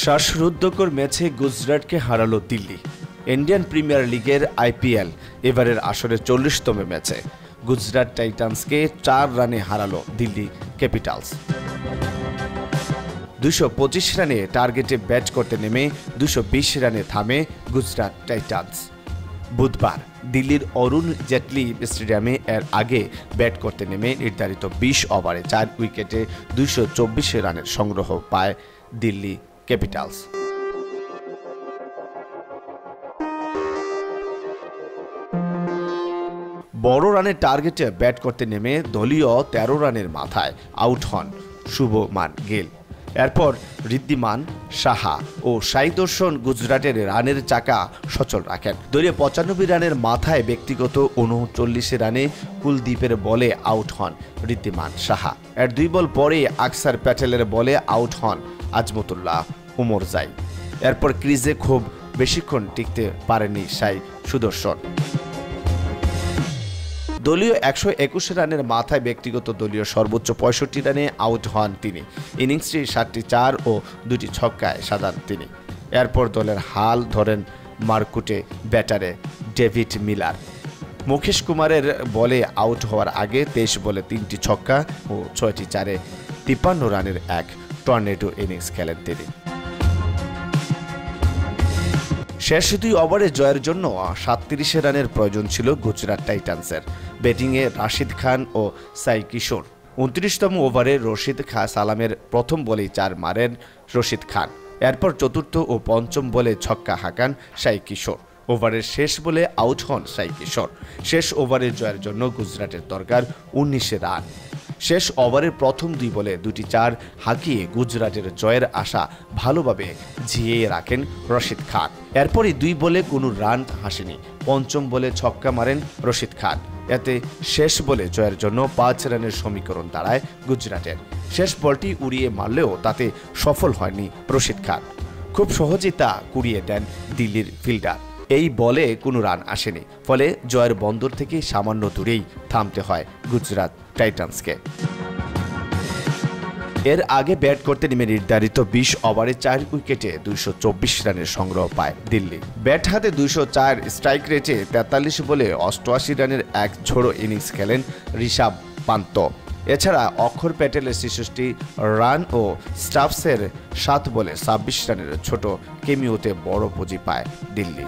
শ্বাসরুদ্ধকর ম্যাচে গুজরাটকে হারালো দিল্লি। ইন্ডিয়ান প্রিমিয়ার লিগের আইপিএল এবারের আসরের ৪০তম ম্যাচে গুজরাট টাইটান্সকে ৪ রানে হারালো দিল্লি ক্যাপিটালস। ২২৫ রানে টার্গেটে ব্যাট করতে নেমে ২২০ রানে থামে গুজরাট টাইটান্স। বুধবার দিল্লির অরুণ জেটলি স্টেডিয়ামে এর আগে ব্যাট করতে নেমে নির্ধারিত ২০ ওভারে ৪ উইকেটে ২২৪ রানের সংগ্রহ পায় দিল্লি ক্যাপিটালস। বড় রানের টার্গেটে ব্যাট করতে নেমে দলীয় ১৩ রানের মাথায় আউট হন শুভমান গিল। এরপর ঋদ্ধিমান সাহা ও সাই দর্শন গুজরাটের রানের চাকা সচল রাখেন। দলীয় ৯৫ রানের মাথায় ব্যক্তিগত ৩৯ রানে কুলদীপের বলে আউট হন ঋদ্ধিমান সাহা। এর ২ বল পরে আকসার প্যাটেলের বলে আউট হন আজমতুল্লাহ উমরজাই। এরপর ক্রিজে খুব বেশিক্ষণ টিকতে পারেননি সাই সুদর্শন। দলীয় ১২১ রানের মাথায় ব্যক্তিগত দলীয় সর্বোচ্চ ৬৫ রানে আউট হন তিনি। ইনিংসটি ৭টি ৪ ও ২টি ছক্কায় সাজান তিনি। এরপর দলের হাল ধরেন মারকুটে ব্যাটারে ডেভিড মিলার। মুকেশ কুমারের বলে আউট হওয়ার আগে ২৩ বলে ৩টি ছক্কা ও ৬টি ৪-এ ৫৩ রানের এক টর্নেডো ইনিংস খেলেন তিনি। শেষ ২ ওভারে জয়ের জন্য ৩৭ রানের প্রয়োজন ছিল গুজরাট টাইটান্সের। ব্যাটিংয়ে রাশিদ খান ও সাই কিশোর। ২৯তম ওভারে রশিদ সালামের প্রথম বলেই ৪ মারেন রশিদ খান। এরপর চতুর্থ ও পঞ্চম বলে ছক্কা হাঁকান সাই কিশোর। ওভারের শেষ বলে আউট হন সাই কিশোর। শেষ ওভারে জয়ের জন্য গুজরাটের দরকার ১৯ রান। শেষ ওভারের প্রথম ২ বলে ২টি ৪ হাঁকিয়ে গুজরাটের জয়ের আশা ভালোভাবে ঝিয়ে রাখেন রশিদ খান। এরপরই ২ বলে কোনো রান হাসেনি। পঞ্চম বলে ছক্কা মারেন রশিদ খান। এতে শেষ বলে জয়ের জন্য ৫ রানের সমীকরণ দাঁড়ায় গুজরাটের। শেষ বলটি উড়িয়ে মারলেও তাতে সফল হয়নি রশিদ খান। খুব সহজেই তা কুড়িয়ে দেন দিল্লির ফিল্ডার। এই বলে কোনো রান আসেনি, ফলে জয়ের বন্দর থেকে সামান্য দূরেই থামতে হয় গুজরাট টাইটান্সকে। এর আগে ব্যাট করতে নেমে নির্ধারিত ২০ ওভারে ৪ উইকেটে ২২৪ রানের সংগ্রহ পায় দিল্লি। ব্যাট হাতে ২০৪ স্ট্রাইক রেটে ৪৩ বলে ৮৮ রানের এক ঝোড়ো ইনিংস খেলেন ঋষভ পান্ত। এছাড়া অক্ষর প্যাটেলের ৬৬ রান ও স্টাফসের ৭ বলে ২৬ রানের ছোট কেমিওতে বড় পুঁজি পায় দিল্লি।